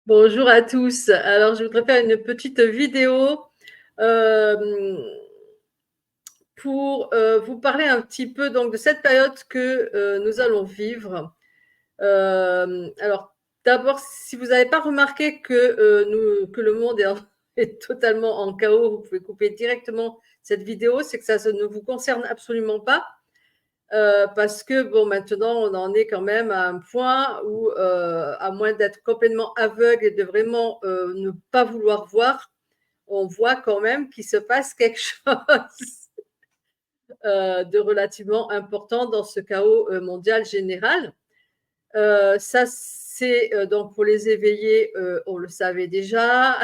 Bonjour à tous. Alors, je voudrais faire une petite vidéo euh, pour vous parler un petit peu donc, de cette période que nous allons vivre. Alors, d'abord, si vous n'avez pas remarqué que le monde est, est totalement en chaos, vous pouvez couper directement cette vidéo, c'est que ça ne vous concerne absolument pas. Parce que bon, maintenant, on en est quand même à un point où, à moins d'être complètement aveugle et de vraiment ne pas vouloir voir, on voit quand même qu'il se passe quelque chose de relativement important dans ce chaos mondial général. Ça, c'est donc pour les éveillés, on le savait déjà.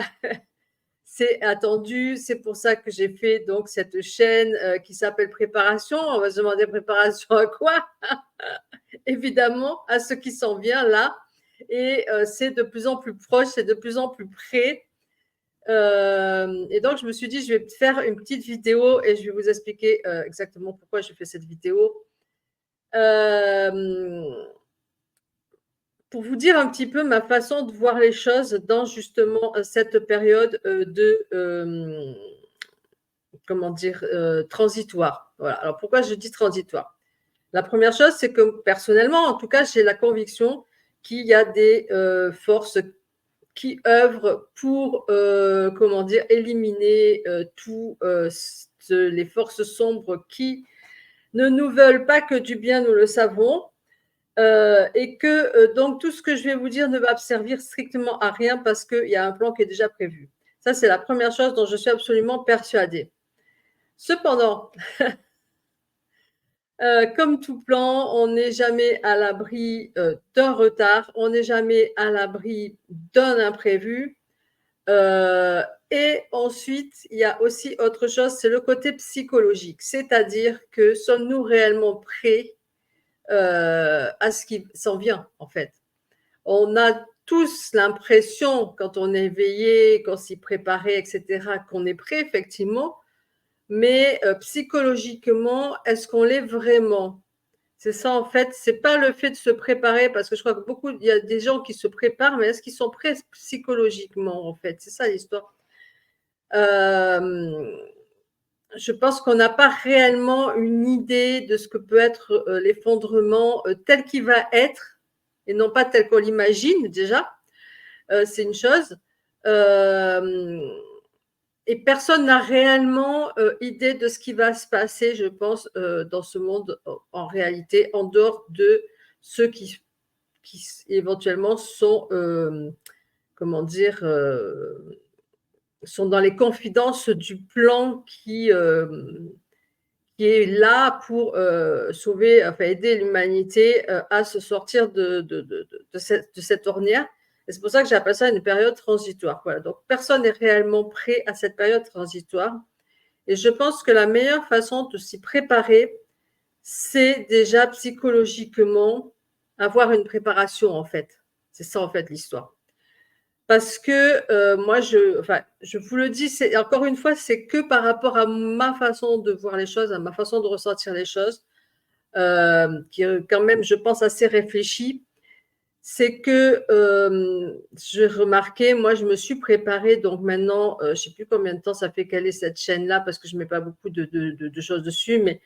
C'est attendu, c'est pour ça que j'ai fait donc cette chaîne qui s'appelle Préparation. On va se demander préparation à quoi? Évidemment, à ce qui s'en vient là. Et c'est de plus en plus proche, c'est de plus en plus près. Et donc, je me suis dit, je vais faire une petite vidéo et je vais vous expliquer exactement pourquoi je fais cette vidéo. Pour vous dire un petit peu ma façon de voir les choses dans justement cette période comment dire, transitoire. Voilà. Alors, pourquoi je dis transitoire? La première chose, c'est que personnellement, en tout cas, j'ai la conviction qu'il y a des forces qui œuvrent pour, comment dire, éliminer tous les forces sombres qui ne nous veulent pas que du bien, nous le savons, et que donc tout ce que je vais vous dire ne va servir strictement à rien parce qu'il y a un plan qui est déjà prévu. Ça, c'est la première chose dont je suis absolument persuadée. Cependant, comme tout plan, on n'est jamais à l'abri d'un retard, on n'est jamais à l'abri d'un imprévu. Et ensuite, il y a aussi autre chose, c'est le côté psychologique, c'est-à-dire que sommes-nous réellement prêts à ce qui s'en vient, en fait. On a tous l'impression, quand on est éveillé, qu'on s'y préparait, etc., qu'on est prêt, effectivement, mais psychologiquement, est-ce qu'on l'est vraiment? C'est ça, en fait, c'est pas le fait de se préparer, parce que je crois que il y a des gens qui se préparent, mais est-ce qu'ils sont prêts psychologiquement, en fait? C'est ça l'histoire. Euh, je pense qu'on n'a pas réellement une idée de ce que peut être l'effondrement tel qu'il va être, et non pas tel qu'on l'imagine déjà. C'est une chose. Euh, et personne n'a réellement idée de ce qui va se passer, je pense, dans ce monde en réalité, en dehors de ceux qui éventuellement sont, comment dire, sont dans les confidences du plan qui est là pour sauver, enfin aider l'humanité à se sortir de cette ornière. Et c'est pour ça que j'appelle ça une période transitoire. Voilà. Donc personne n'est réellement prêt à cette période transitoire. Et je pense que la meilleure façon de s'y préparer, c'est déjà psychologiquement avoir une préparation en fait. C'est ça en fait l'histoire. Parce que moi, je vous le dis, encore une fois, c'est que par rapport à ma façon de voir les choses, à ma façon de ressentir les choses, qui est quand même, je pense, assez réfléchie. C'est que j'ai remarqué, moi, je me suis préparée, donc maintenant, je ne sais plus combien de temps ça fait qu'elle est cette chaîne-là, parce que je ne mets pas beaucoup de choses dessus, mais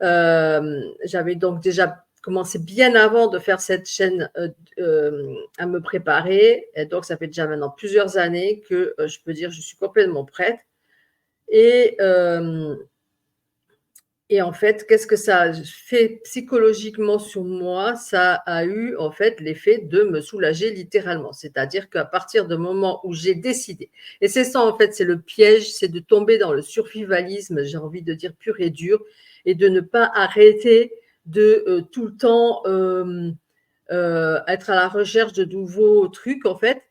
j'avais donc déjà commencé bien avant de faire cette chaîne à me préparer. Et donc, ça fait déjà maintenant plusieurs années que je peux dire que je suis complètement prête. Et, euh, et en fait, qu'est-ce que ça a fait psychologiquement sur moi? Ça a eu en fait l'effet de me soulager littéralement. C'est-à-dire qu'à partir du moment où j'ai décidé, et c'est ça en fait, c'est le piège, c'est de tomber dans le survivalisme, j'ai envie de dire pur et dur, et de ne pas arrêter de tout le temps être à la recherche de nouveaux trucs en fait.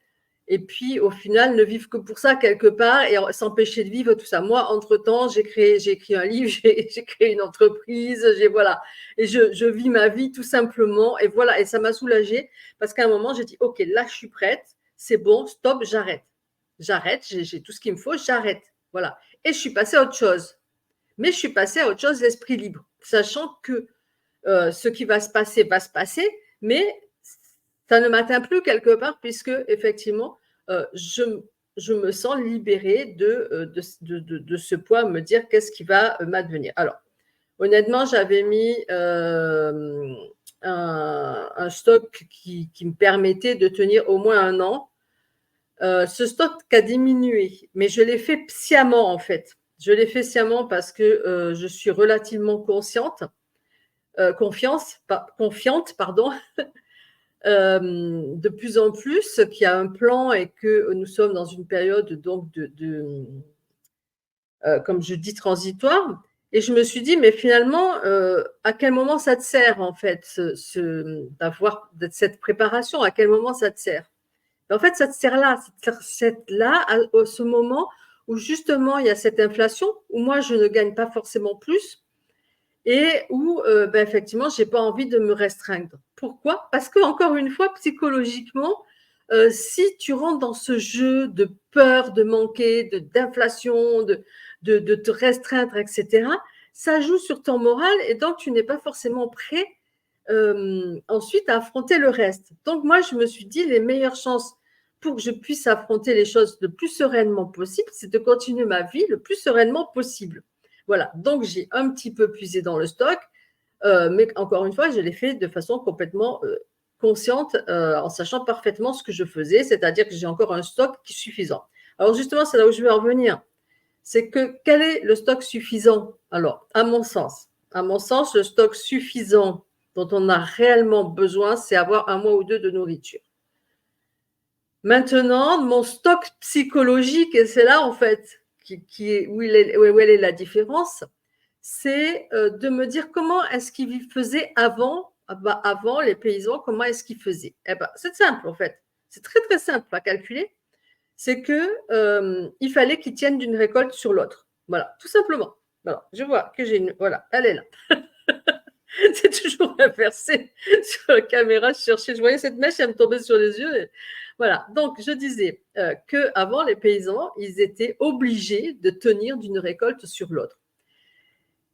Et puis, au final, ne vivre que pour ça quelque part et s'empêcher de vivre tout ça. Moi, entre-temps, j'ai écrit un livre, j'ai créé une entreprise, voilà. Et je vis ma vie tout simplement. Et voilà, et ça m'a soulagée parce qu'à un moment, j'ai dit, OK, là, je suis prête, c'est bon, stop, j'arrête. J'arrête, j'ai tout ce qu'il me faut, j'arrête. Voilà. Et je suis passée à autre chose. Mais je suis passée à autre chose, l'esprit libre, sachant que ce qui va se passer, mais ça ne m'atteint plus quelque part puisque effectivement, je me sens libérée de ce poids, me dire qu'est-ce qui va m'advenir. Alors, honnêtement, j'avais mis un stock qui me permettait de tenir au moins 1 an. Ce stock a diminué, mais je l'ai fait sciemment en fait. Je l'ai fait sciemment parce que je suis relativement confiante, pardon, de plus en plus qu'il y a un plan et que nous sommes dans une période donc comme je dis, transitoire. Et je me suis dit, mais finalement, à quel moment ça te sert en fait d'avoir cette préparation? À quel moment ça te sert? Et en fait, ça te sert là, là à ce moment où justement il y a cette inflation, où moi je ne gagne pas forcément plus et où ben, effectivement j'ai pas envie de me restreindre. Pourquoi? Parce que encore une fois, psychologiquement, si tu rentres dans ce jeu de peur de manquer, d'inflation, de te restreindre, etc., ça joue sur ton moral et donc tu n'es pas forcément prêt ensuite à affronter le reste. Donc moi, je me suis dit, les meilleures chances pour que je puisse affronter les choses le plus sereinement possible, c'est de continuer ma vie le plus sereinement possible. Voilà, donc j'ai un petit peu puisé dans le stock, mais encore une fois, je l'ai fait de façon complètement consciente, en sachant parfaitement ce que je faisais, c'est-à-dire que j'ai encore un stock qui est suffisant. Alors justement, c'est là où je vais en venir. C'est que quel est le stock suffisant? Alors, à mon sens, le stock suffisant dont on a réellement besoin, c'est avoir 1 mois ou 2 de nourriture. Maintenant, mon stock psychologique, et c'est là en fait où elle est la différence, c'est de me dire comment est-ce qu'ils faisaient avant les paysans, comment est-ce qu'ils faisaient. Eh ben, c'est simple en fait, c'est très très simple à calculer. C'est que il fallait qu'ils tiennent d'une récolte sur l'autre. Voilà, tout simplement. Voilà, je vois que j'ai une. Voilà, elle est là. C'est toujours inversé sur la caméra. Je cherchais, je voyais cette mèche, elle me tombait sur les yeux. Voilà, donc je disais qu'avant, les paysans, ils étaient obligés de tenir d'une récolte sur l'autre.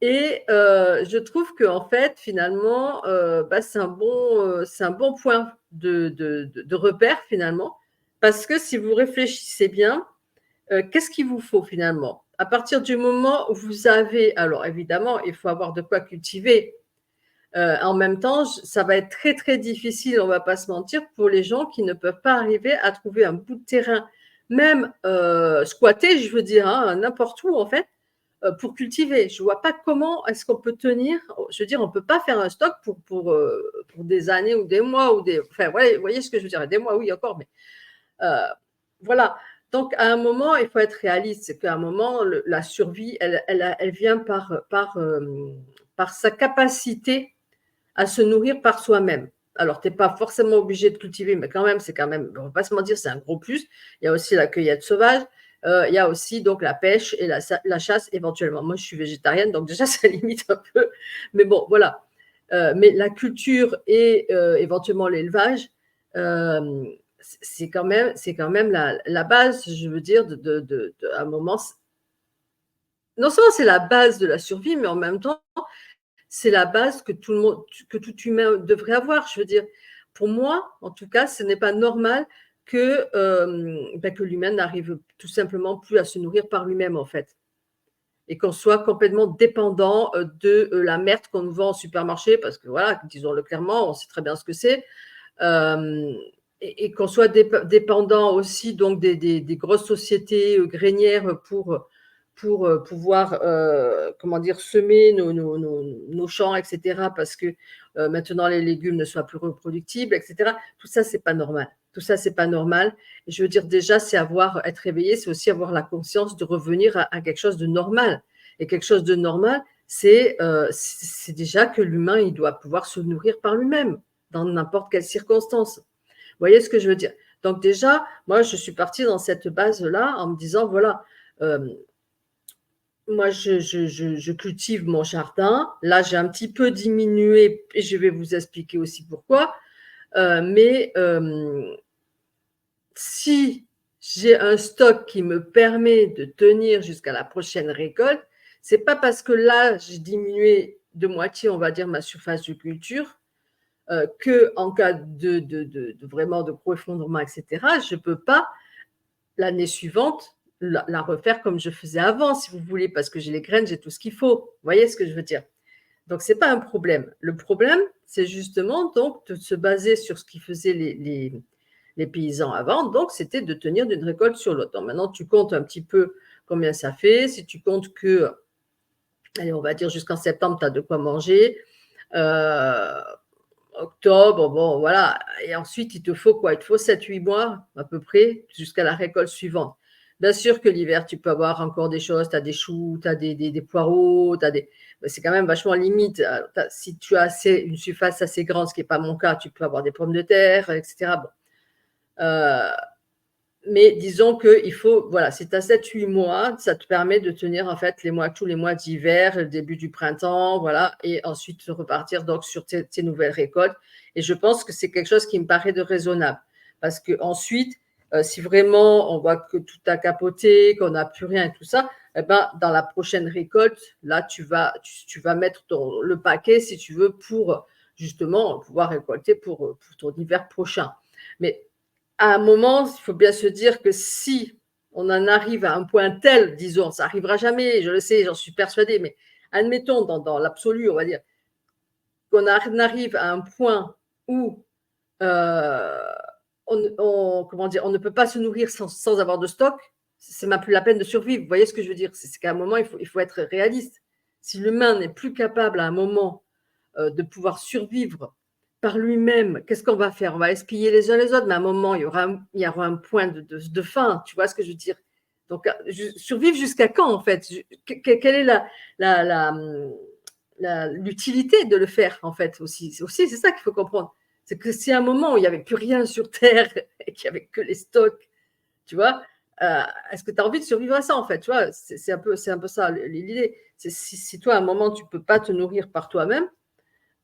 Et je trouve qu'en fait, finalement, bah, c'est un bon point de repère, finalement, parce que si vous réfléchissez bien, qu'est-ce qu'il vous faut finalement? À partir du moment où vous avez, alors évidemment, il faut avoir de quoi cultiver. En même temps, ça va être très très difficile, on ne va pas se mentir, pour les gens qui ne peuvent pas arriver à trouver un bout de terrain, même squatté, je veux dire, hein, n'importe où en fait, pour cultiver. Je ne vois pas comment est-ce qu'on peut tenir. Je veux dire, on ne peut pas faire un stock pour des années ou des mois ou des. Enfin, vous voyez ce que je veux dire. Des mois, oui, encore, mais voilà. Donc, à un moment, il faut être réaliste. C'est qu'à un moment, la survie, elle vient par sa capacité à se nourrir par soi-même. Alors, tu n'es pas forcément obligé de cultiver, mais quand même, on ne va pas se mentir, c'est un gros plus. Il y a aussi la cueillette sauvage. Il y a aussi donc la pêche et la chasse éventuellement. Moi, je suis végétarienne, donc déjà, ça limite un peu. Mais bon, voilà. Mais la culture et éventuellement l'élevage, c'est quand même la base, je veux dire, à un moment. Non seulement c'est la base de la survie, mais en même temps, c'est la base que tout humain devrait avoir. Je veux dire, pour moi, en tout cas, ce n'est pas normal que l'humain n'arrive tout simplement plus à se nourrir par lui-même, en fait. Et qu'on soit complètement dépendant de la merde qu'on nous vend au supermarché, parce que voilà, disons-le clairement, on sait très bien ce que c'est. Et qu'on soit dépendant aussi donc des grosses sociétés grainières pour pouvoir comment dire, semer nos champs, etc., parce que maintenant les légumes ne soient plus reproductibles, etc. Tout ça, c'est pas normal. Tout ça, c'est pas normal. Et je veux dire, déjà, c'est être réveillé, c'est aussi avoir la conscience de revenir à quelque chose de normal. Et quelque chose de normal, c'est déjà que l'humain, il doit pouvoir se nourrir par lui-même, dans n'importe quelle circonstance. Vous voyez ce que je veux dire? Donc déjà, moi, je suis partie dans cette base-là en me disant, voilà, moi, je cultive mon jardin. Là, j'ai un petit peu diminué et je vais vous expliquer aussi pourquoi. Mais si j'ai un stock qui me permet de tenir jusqu'à la prochaine récolte, c'est pas parce que là, j'ai diminué de moitié, on va dire, ma surface de culture, qu'en cas vraiment de gros effondrement, etc., je ne peux pas, l'année suivante, la refaire comme je faisais avant, si vous voulez, parce que j'ai les graines, j'ai tout ce qu'il faut. Vous voyez ce que je veux dire? Donc, ce n'est pas un problème. Le problème, c'est justement donc de se baser sur ce qu'ils faisaient les paysans avant. Donc, c'était de tenir d'une récolte sur l'autre. Maintenant, tu comptes un petit peu combien ça fait. Si tu comptes que, allez, on va dire jusqu'en septembre, tu as de quoi manger. Octobre, bon, voilà. Et ensuite, il te faut quoi? Il te faut 7-8 mois à peu près jusqu'à la récolte suivante. Bien sûr que l'hiver, tu peux avoir encore des choses. Tu as des choux, tu as des poireaux, c'est quand même vachement limite. Si tu as une surface assez grande, ce qui n'est pas mon cas, tu peux avoir des pommes de terre, etc. Bon. Mais disons qu'il faut, voilà, si tu as 7-8 mois, ça te permet de tenir en fait tous les mois d'hiver, le début du printemps, voilà, et ensuite repartir donc sur tes nouvelles récoltes. Et je pense que c'est quelque chose qui me paraît de raisonnable. Parce qu'ensuite, si vraiment on voit que tout a capoté, qu'on n'a plus rien et tout ça, eh ben, dans la prochaine récolte, là, tu vas mettre le paquet, si tu veux, pour justement pouvoir récolter pour ton hiver prochain. Mais à un moment, il faut bien se dire que si on en arrive à un point tel, disons, ça n'arrivera jamais, je le sais, j'en suis persuadée, mais admettons dans l'absolu, on va dire, qu'on arrive à un point où comment dire, on ne peut pas se nourrir sans avoir de stock, c'est même plus la peine de survivre. Vous voyez ce que je veux dire? C'est qu'à un moment, il faut être réaliste. Si l'humain n'est plus capable à un moment de pouvoir survivre par lui-même, qu'est-ce qu'on va faire? On va espiller les uns les autres, mais à un moment, il y aura un point de fin. Tu vois ce que je veux dire? Donc, survivre jusqu'à quand, en fait? Quelle est l'utilité de le faire, en fait, aussi? C'est ça qu'il faut comprendre. C'est que si à un moment où il n'y avait plus rien sur Terre et qu'il n'y avait que les stocks, tu vois, est-ce que tu as envie de survivre à ça, en fait? Tu vois, c'est un peu ça l'idée. Si toi, à un moment, tu ne peux pas te nourrir par toi-même,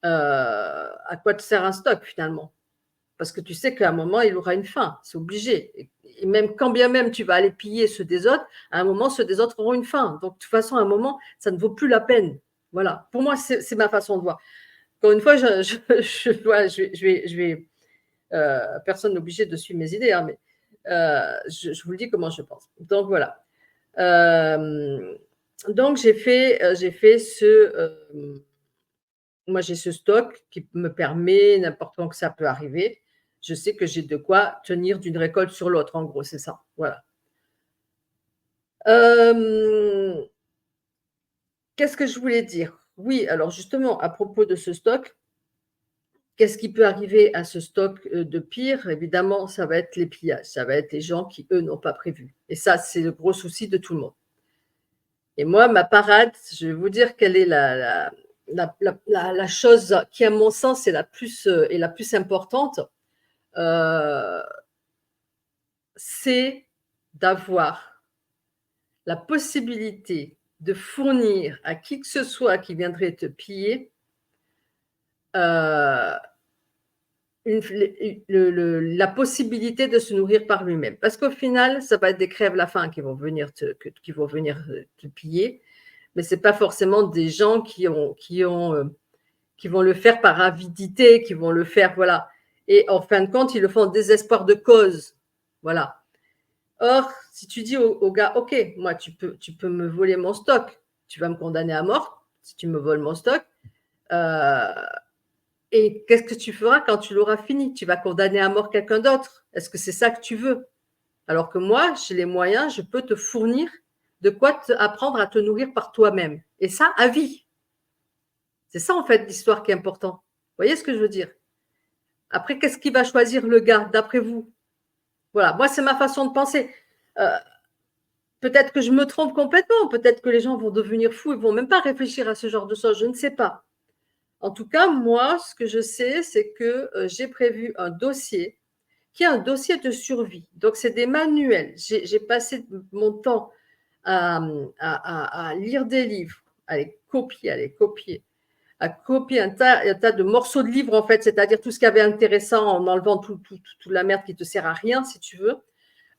à quoi te sert un stock finalement? Parce que tu sais qu'à un moment, il aura une fin, c'est obligé. Et même quand bien même tu vas aller piller ceux des autres, à un moment, ceux des autres auront une fin. Donc, de toute façon, à un moment, ça ne vaut plus la peine. Voilà. Pour moi, c'est ma façon de voir. Encore une fois, personne n'est obligé de suivre mes idées, hein, mais je vous le dis comment je pense. Donc, voilà. Donc, j'ai fait moi, j'ai ce stock qui me permet, n'importe quand que ça peut arriver, je sais que j'ai de quoi tenir d'une récolte sur l'autre, en gros, c'est ça. Voilà. Qu'est-ce que je voulais dire? Oui, alors justement, à propos de ce stock, qu'est-ce qui peut arriver à ce stock de pire? Évidemment, ça va être les pillages, ça va être les gens qui, eux, n'ont pas prévu. Et ça, c'est le gros souci de tout le monde. Et moi, ma parade, je vais vous dire quelle est la chose qui, à mon sens, est la plus importante. C'est d'avoir la possibilité de fournir à qui que ce soit qui viendrait te piller la possibilité de se nourrir par lui-même. Parce qu'au final, ça va être des crèves-la-faim qui vont venir te piller, mais ce n'est pas forcément des gens qui vont le faire par avidité, qui vont le faire, voilà. Et en fin de compte, ils le font en désespoir de cause. Voilà. Or, si tu dis au gars, OK, moi, tu peux me voler mon stock, tu vas me condamner à mort si tu me voles mon stock. Et qu'est-ce que tu feras quand tu l'auras fini? Tu vas condamner à mort quelqu'un d'autre. Est-ce que c'est ça que tu veux? Alors que moi, j'ai les moyens, je peux te fournir de quoi apprendre à te nourrir par toi-même. Et ça, à vie. C'est ça, en fait, l'histoire qui est importante. Vous voyez ce que je veux dire? Après, qu'est-ce qui va choisir le gars, d'après vous? Voilà, moi, c'est ma façon de penser. Peut-être que je me trompe complètement, peut-être que les gens vont devenir fous, ils ne vont même pas réfléchir à ce genre de choses, je ne sais pas. En tout cas, moi, ce que je sais, c'est que j'ai prévu un dossier qui est un dossier de survie. Donc, c'est des manuels. J'ai passé mon temps à lire des livres, à les copier, à copier un tas de morceaux de livres, en fait, c'est-à-dire tout ce qui avait intéressant en enlevant toute la merde qui ne te sert à rien, si tu veux.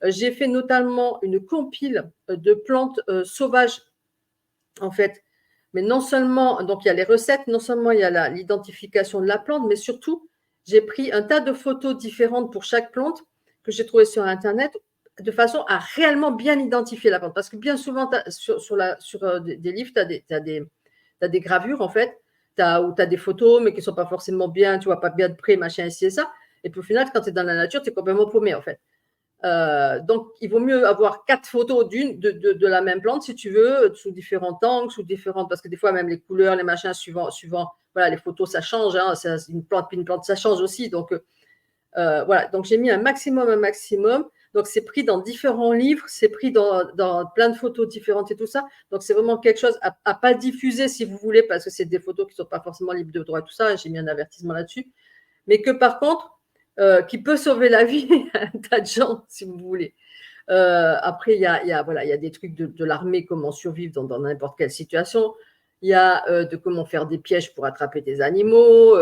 J'ai fait notamment une compile de plantes sauvages, en fait. Mais non seulement, donc il y a les recettes, non seulement il y a l'identification de la plante, mais surtout, j'ai pris un tas de photos différentes pour chaque plante que j'ai trouvées sur Internet de façon à réellement bien identifier la plante. Parce que bien souvent, sur des livres, tu as des gravures, en fait, où tu as des photos, mais qui ne sont pas forcément bien, tu vois, pas bien de près, machin, ici et ça. Et puis au final, quand tu es dans la nature, tu es complètement paumé, en fait. Donc, il vaut mieux avoir 4 photos de la même plante, si tu veux, sous différents angles, parce que des fois, même les couleurs, les machins, suivant voilà, les photos, ça change. Hein, une plante, ça change aussi. Donc, voilà. Donc, j'ai mis un maximum. Donc, c'est pris dans différents livres, c'est pris dans plein de photos différentes et tout ça. Donc, c'est vraiment quelque chose à ne pas diffuser si vous voulez, parce que c'est des photos qui ne sont pas forcément libres de droit et tout ça. J'ai mis un avertissement là-dessus. Mais que par contre, qui peut sauver la vie à un tas de gens, si vous voulez. Après, il y a des trucs de l'armée, comment survivre dans n'importe quelle situation. Il y a de comment faire des pièges pour attraper des animaux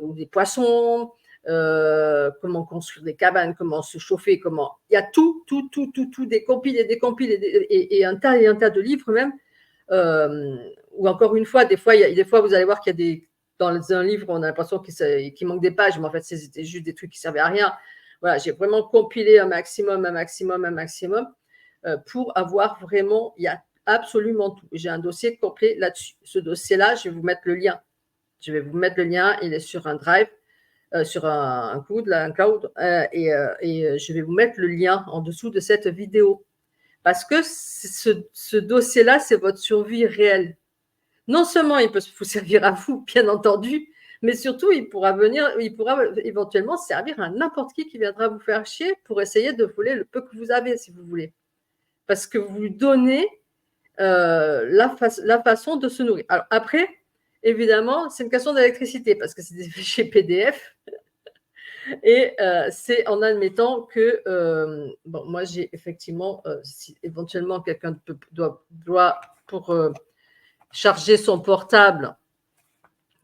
ou des poissons, comment construire des cabanes, comment se chauffer, il y a tout, des compiles et des compiles et un tas de livres même. Ou encore une fois, des fois, vous allez voir qu'il y a dans un livre, on a l'impression qu'il manque des pages, mais en fait, c'était juste des trucs qui servaient à rien. Voilà, j'ai vraiment compilé un maximum pour avoir vraiment, il y a absolument tout. J'ai un dossier complet là-dessus. Ce dossier-là, je vais vous mettre le lien. Il est sur un drive, sur un cloud, et je vais vous mettre le lien en dessous de cette vidéo. Parce que ce dossier-là, c'est votre survie réelle. Non seulement il peut vous servir à vous, bien entendu, mais surtout il pourra éventuellement servir à n'importe qui viendra vous faire chier pour essayer de voler le peu que vous avez, si vous voulez. Parce que vous lui donnez la façon de se nourrir. Alors après, évidemment, c'est une question d'électricité, parce que c'est des fichiers PDF. Et c'est en admettant que, moi j'ai effectivement, si éventuellement quelqu'un doit pour charger son portable,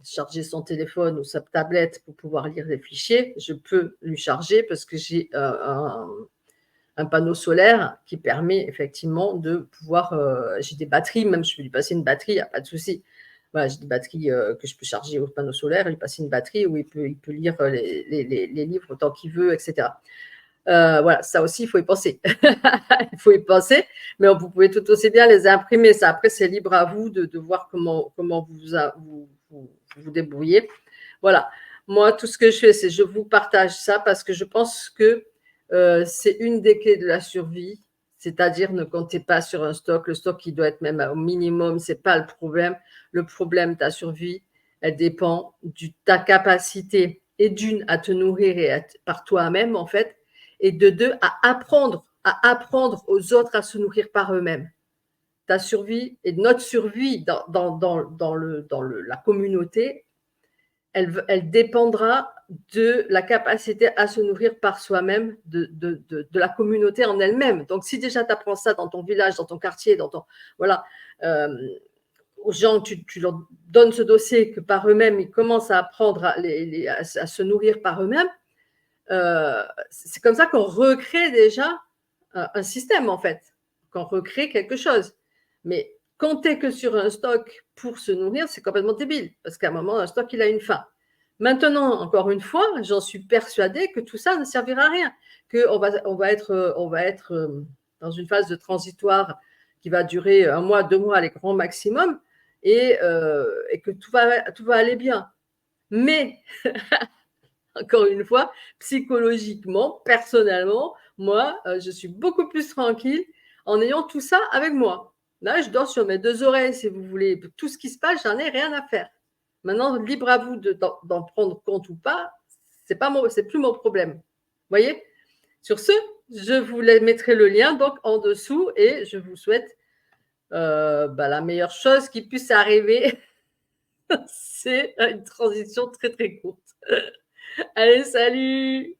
charger son téléphone ou sa tablette pour pouvoir lire les fichiers, je peux lui charger parce que j'ai un panneau solaire qui permet effectivement de pouvoir, j'ai des batteries, même je peux lui passer une batterie, il n'y a pas de souci. Voilà, j'ai des batteries que je peux charger au panneau solaire, lui passer une batterie où il peut lire les livres autant qu'il veut, etc. Voilà, ça aussi, il faut y penser. Il faut y penser, mais vous pouvez tout aussi bien les imprimer. Ça, après, c'est libre à vous de voir comment vous débrouillez. Voilà. Moi, tout ce que je fais, c'est je vous partage ça parce que je pense que c'est une des clés de la survie. C'est-à-dire, ne comptez pas sur un stock. Le stock, il doit être même au minimum. Ce n'est pas le problème. Le problème, ta survie, elle dépend de ta capacité et à te nourrir par toi-même, en fait, et de deux, à apprendre aux autres à se nourrir par eux-mêmes. Ta survie et notre survie dans la communauté, elle dépendra de la capacité à se nourrir par soi-même, de la communauté en elle-même. Donc, si déjà tu apprends ça dans ton village, dans ton quartier, voilà, aux gens, tu leur donnes ce dossier que par eux-mêmes, ils commencent à apprendre à se nourrir par eux-mêmes, c'est comme ça qu'on recrée déjà un système, en fait, qu'on recrée quelque chose. Mais compter que sur un stock pour se nourrir, c'est complètement débile, parce qu'à un moment, un stock, il a une fin. Maintenant, encore une fois, j'en suis persuadée que tout ça ne servira à rien, qu'on va être dans une phase de transitoire qui va durer 1 mois, 2 mois, les grands maximum, et que tout va aller bien. Mais encore une fois, psychologiquement, personnellement, moi, je suis beaucoup plus tranquille en ayant tout ça avec moi. Là, je dors sur mes 2 oreilles, si vous voulez. Tout ce qui se passe, j'en ai rien à faire. Maintenant, libre à vous d'en prendre compte ou pas, c'est plus mon problème. Vous voyez? Sur ce, je vous mettrai le lien donc en dessous et je vous souhaite la meilleure chose qui puisse arriver. C'est une transition très, très courte. Allez, salut!